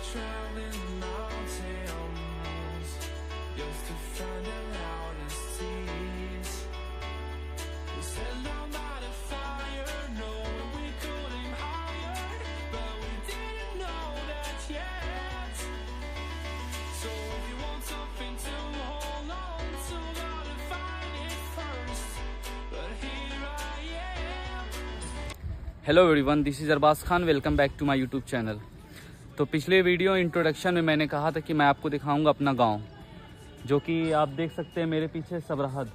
traveling the mountains just to find out how to cease. We set down by the fire, knowing we could aim higher, but we didn't know that yet. So if you want something to hold on to, gotta find it first. But here I am. Hello everyone, this is Arbaaz Khan. Welcome back to my YouTube channel. तो पिछले video introduction में मैंने कहा था कि मैं आपको दिखाऊंगा अपना गांव, जो कि आप देख सकते हैं मेरे पीछे सबराहद,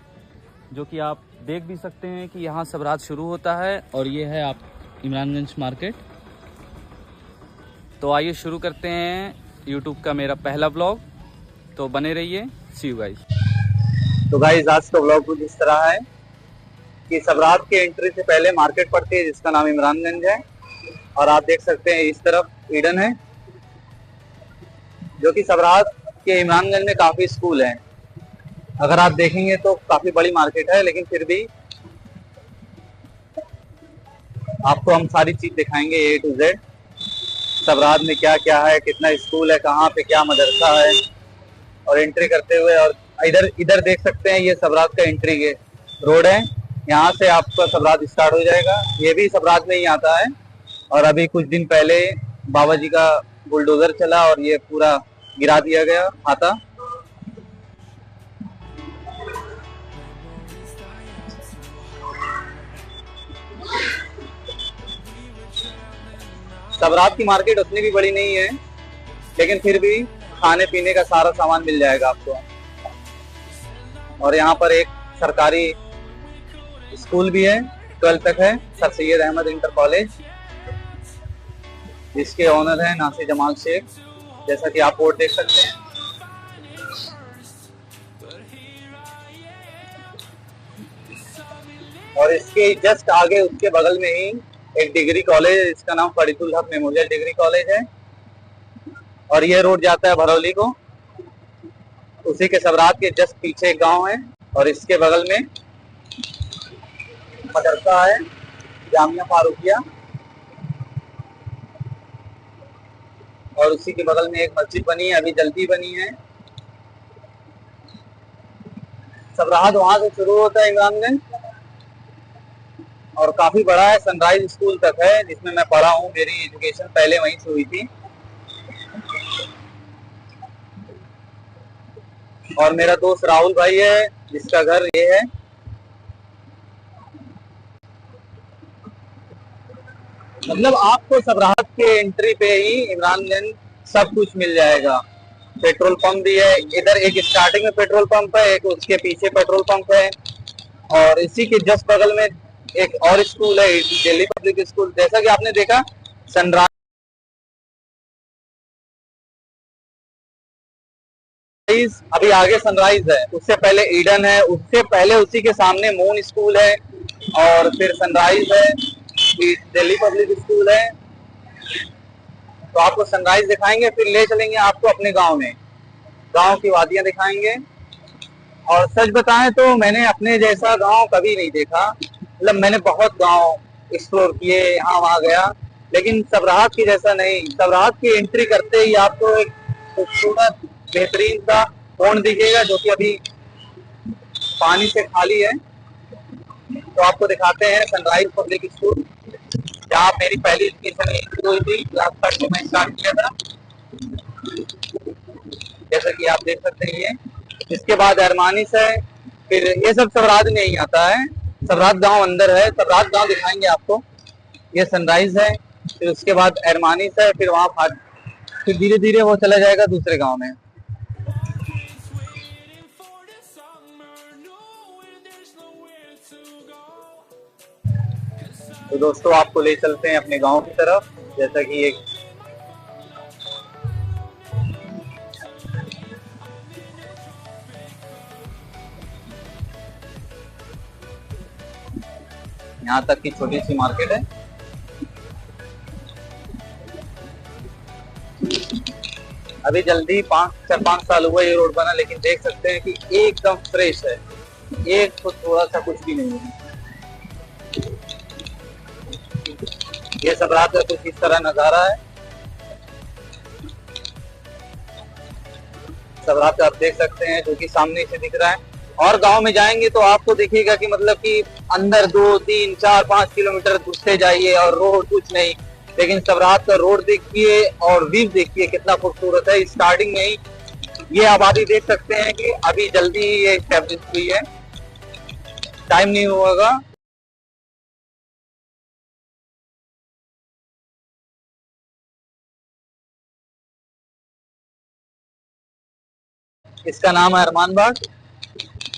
जो कि आप देख भी सकते हैं कि यहाँ सबराहद शुरू होता है और ये है आप इमरानगंज मार्केट। तो आइए शुरू करते हैं यूट्यूब का मेरा पहला ब्लॉग। तो बने रहिए। सी यू गाइस। तो गाइस आज का ब्लॉग कुछ इस तरह है कि सबराहद के एंट्री से पहले मार्केट पड़ती है जिसका नाम इमरानगंज है, और आप देख सकते हैं इस तरफ ईडन है, जो कि सबराहद के इमरानगंज में काफी स्कूल हैं। अगर आप देखेंगे तो काफी बड़ी मार्केट है, लेकिन फिर भी आपको हम सारी चीज दिखाएंगे A to Z। सबराहद में क्या क्या है, कितना स्कूल है, कहाँ पे क्या मदरसा है, और एंट्री करते हुए। और इधर देख सकते हैं ये सबराहद का एंट्री के रोड है, यहाँ से आपका सबराहद स्टार्ट हो जाएगा। ये भी सबराहद में ही आता है, और अभी कुछ दिन पहले बाबा जी का बुलडोजर चला और ये पूरा गिरा दिया गया खाता। सबराहद की मार्केट उतनी भी बड़ी नहीं है, लेकिन फिर भी खाने पीने का सारा सामान मिल जाएगा आपको। और यहाँ पर एक सरकारी स्कूल भी है, 12th तक है, sir Syed Ahmad inter college, जिसके ओनर हैं नासिर जमाल शेख, जैसा कि आप बोर्ड देख सकते हैं। और इसके जस्ट आगे उसके बगल में ही एक डिग्री कॉलेज है, जिसका नाम फरीदुल हक मेमोरियल डिग्री कॉलेज है, और ये रोड जाता है भरौली को। उसी के सबराहद के जस्ट पीछे एक गांव है, और इसके बगल में मदरसा है जामिया फारूकिया, और उसी के बगल में एक मस्जिद बनी है, अभी जल्दी बनी है। सबराहद वहां से शुरू होता है इमरानगंज, और काफी बड़ा है, सनराइज स्कूल तक है, जिसमें मैं पढ़ा हूँ। मेरी एजुकेशन पहले वहीं से हुई थी। और मेरा दोस्त राहुल भाई है, जिसका घर ये है। मतलब आपको सबराहद के एंट्री पे ही इमरानगंज सब कुछ मिल जाएगा। पेट्रोल पंप भी है, इधर एक स्टार्टिंग में पेट्रोल पंप है, एक उसके पीछे पेट्रोल पंप है, और इसी के जस्ट बगल में एक और स्कूल है, दिल्ली पब्लिक स्कूल। जैसा कि आपने देखा सनराइज, अभी आगे सनराइज है, उससे पहले ईडन है, उससे पहले उसी के सामने मून स्कूल है, और फिर सनराइज है, दिल्ली पब्लिक स्कूल है। तो आपको सनराइज दिखाएंगे, फिर ले चलेंगे आपको अपने गांव में, गांव की वादियां दिखाएंगे। और सच बताएं तो मैंने अपने जैसा गांव कभी नहीं देखा। मतलब मैंने बहुत गांव एक्सप्लोर किए, यहाँ वहाँ गया, लेकिन सबराहद की जैसा नहीं। सबराहद की एंट्री करते ही आपको एक खूबसूरत बेहतरीन सा पौंड दिखेगा, जो कि अभी पानी से खाली है। तो आपको दिखाते हैं सनराइज पब्लिक स्कूल, जहाँ मेरी पहली एजुकेशन हुई थी, क्लास 3 में मैं स्टार्ट किया था, जैसा कि आप देख सकते हैं। ये इसके बाद अरमानिस है, फिर ये सब सबराहद में ही आता है। सबराहद गांव अंदर है, सबराहद गांव दिखाएंगे आपको। ये सनराइज है, फिर उसके बाद अरमानिस है, फिर वहाँ फिर धीरे धीरे वो चला जाएगा दूसरे गाँव में। तो दोस्तों आपको ले चलते हैं अपने गांव की तरफ। जैसा कि एक यहाँ तक की छोटी सी मार्केट है। अभी जल्दी 4-5 साल हुआ ये रोड बना, लेकिन देख सकते हैं कि एकदम फ्रेश है, एक तो थोड़ा सा कुछ भी नहीं है। ये सबराहद का कुछ इस तरह नजारा है। सबरात आप देख सकते हैं जो कि सामने से दिख रहा है। और गांव में जाएंगे तो आपको देखिएगा कि मतलब कि अंदर 2, 3, 4, 5 किलोमीटर घुसते जाइए और रोड कुछ नहीं, लेकिन सबरात का रोड देखिए और व्यू देखिए कितना खूबसूरत है। स्टार्टिंग में ही ये आबादी देख सकते हैं कि अभी जल्दी ही ये एस्टेब्लिश हुई है, टाइम नहीं होगा। इसका नाम है अरमान बाग,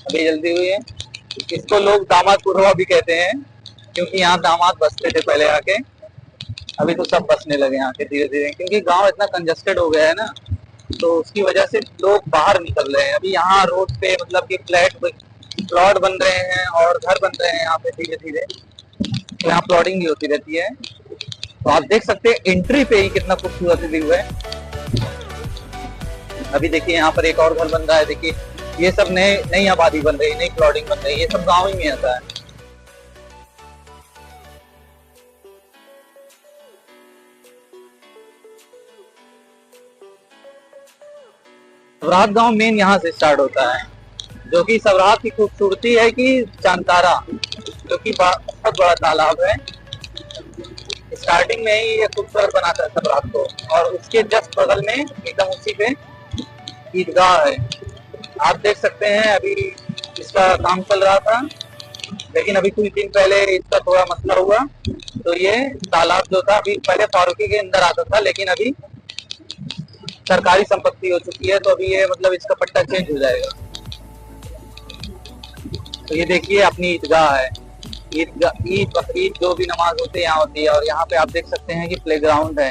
अभी जल्दी हुई है। इसको लोग दामाद पुरवा भी कहते हैं क्योंकि यहाँ दामाद बसते थे पहले आके, अभी तो सब बसने लगे यहाँ के धीरे धीरे, क्योंकि गांव इतना कंजस्टेड हो गया है ना, तो उसकी वजह से लोग बाहर निकल रहे हैं। अभी यहाँ रोड पे मतलब कि प्लॉट बन रहे हैं और घर बन रहे हैं यहाँ पे धीरे धीरे, तो यहाँ प्लॉटिंग भी होती रहती है। तो आप देख सकते हैं एंट्री पे ही कितना खूबसूरत व्यू है। अभी देखिए यहाँ पर एक और घर बन रहा है, देखिए ये सब नई आबादी बन रही है, नई प्लॉटिंग बन रही है, ये सब गाँव ही में आता है। सबरात गांव मेन यहाँ से स्टार्ट होता है, जो कि सबरात की खूबसूरती है कि चांतारा जो कि बहुत बड़ा तालाब है, स्टार्टिंग में ही ये खूबसूरत बनाता है सबरात को। और उसके जस्ट बगल में एकदम उसी पे ईदगाह है, आप देख सकते हैं। अभी इसका काम चल रहा था, लेकिन अभी कुछ दिन पहले इसका थोड़ा मसला हुआ, तो ये तालाब जो था अभी पहले फारूकी के अंदर आता था, लेकिन अभी सरकारी संपत्ति हो चुकी है, तो अभी ये मतलब इसका पट्टा चेंज हो जाएगा। तो ये देखिए अपनी ईदगाह है, ईद बकरीद जो भी नमाज होती है यहाँ होती है। और यहाँ पे आप देख सकते हैं कि प्लेग्राउंड है,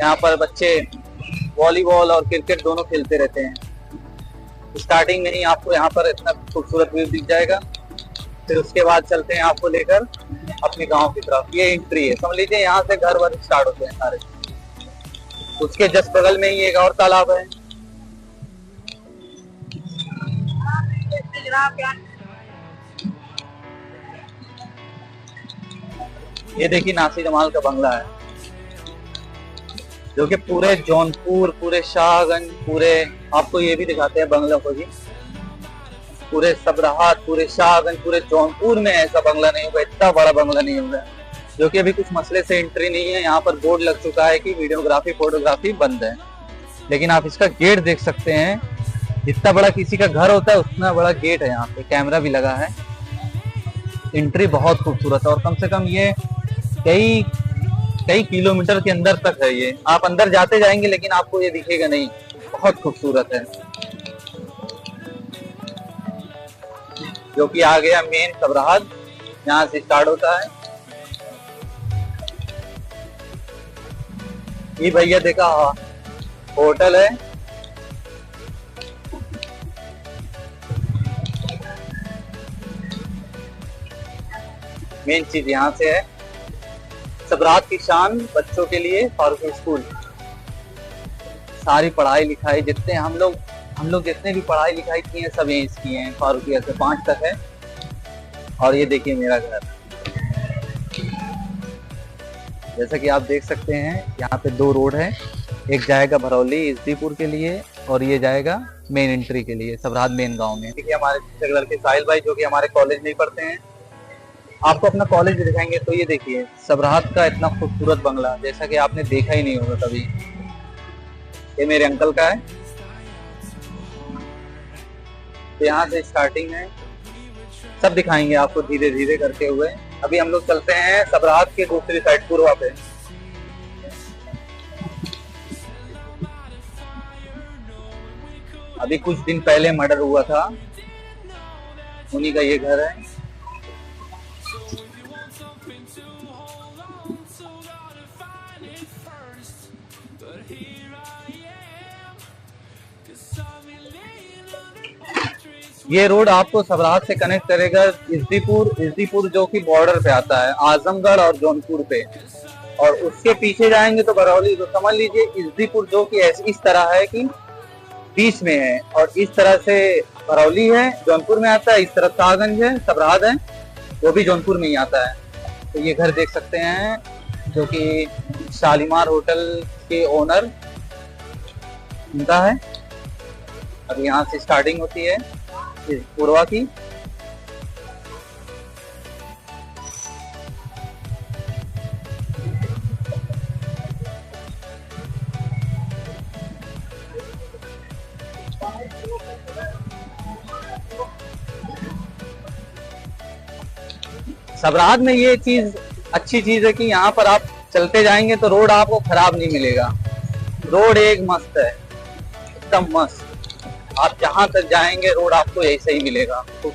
यहाँ पर बच्चे वॉलीबॉल और क्रिकेट दोनों खेलते रहते हैं। स्टार्टिंग में ही आपको यहाँ पर इतना खूबसूरत व्यू दिख जाएगा, फिर उसके बाद चलते हैं आपको लेकर अपने गांव की तरफ। ये एंट्री है, समझ लीजिए यहाँ से घर वर स्टार्ट होते हैं सारे। उसके जस्ट बगल में ही एक और तालाब है। ये देखिए नासिर जमाल का बंगला है, जो कि पूरे जौनपुर, पूरे शाहगंज, पूरे आपको ये भी दिखाते हैं बंगलों को जी, पूरे सबरात, पूरे शाहगंज, पूरे जौनपुर में ऐसा बंगला नहीं होगा, इतना बड़ा बंगला नहीं होगा। जो कि अभी कुछ मसले से एंट्री नहीं है, यहाँ पर बोर्ड लग चुका है कि वीडियोग्राफी फोटोग्राफी बंद है, लेकिन आप इसका गेट देख सकते हैं। जितना बड़ा किसी का घर होता है उतना बड़ा गेट है, यहाँ पे कैमरा भी लगा है। एंट्री बहुत खूबसूरत है और कम से कम ये कई किलोमीटर के अंदर तक है। ये आप अंदर जाते जाएंगे लेकिन आपको ये दिखेगा नहीं, बहुत खूबसूरत है। जो कि आ गया मेन सबरात, यहाँ से स्टार्ट होता है। ये भैया देखा होटल है, मेन चीज यहाँ से है। सबरात की शान बच्चों के लिए फारूकी स्कूल, सारी पढ़ाई लिखाई जितने हम लोग जितने भी पढ़ाई लिखाई की है सब यहीं की हैं, फारूकी से 5 तक है। और ये देखिए मेरा घर, जैसा कि आप देख सकते हैं यहाँ पे 2 रोड है, एक जाएगा भरौली इस्दीपुर के लिए और ये जाएगा मेन एंट्री के लिए सबरात मेन गांव में। देखिए हमारे जगदल के साहिल भाई जो कि हमारे कॉलेज में ही पढ़ते हैं, आपको अपना कॉलेज भी दिखाएंगे। तो ये देखिए सबरात का इतना खूबसूरत बंगला, जैसा कि आपने देखा ही नहीं होगा कभी। ये मेरे अंकल का है, तो यहाँ से स्टार्टिंग है, सब दिखाएंगे आपको धीरे धीरे करते हुए। अभी हम लोग चलते हैं सबरात के दूसरी साइड पूर्वा पे। अभी कुछ दिन पहले मर्डर हुआ था, उन्हीं का ये घर है। ये रोड आपको सबरात से कनेक्ट करेगा इस्दीपुर जो कि बॉर्डर पे आता है आजमगढ़ और जौनपुर पे, और उसके पीछे जाएंगे तो बरौली। तो समझ लीजिए इस्दीपुर जो कि इस तरह है कि बीच में है, और इस तरह से बरौली है जौनपुर में आता है, इस तरफ शाहगंज है, सबरात है वो भी जौनपुर में ही आता है। तो ये घर देख सकते हैं जो कि शालीमार होटल के ओनर इनका है। अब यहाँ से स्टार्टिंग होती है इस पूर्वा की। सबरात में ये चीज अच्छी चीज है कि यहाँ पर आप चलते जाएंगे तो रोड आपको खराब नहीं मिलेगा। रोड एक मस्त है, एकदम मस्त। आप जहाँ तक जाएंगे रोड आपको ऐसे ही मिलेगा। तो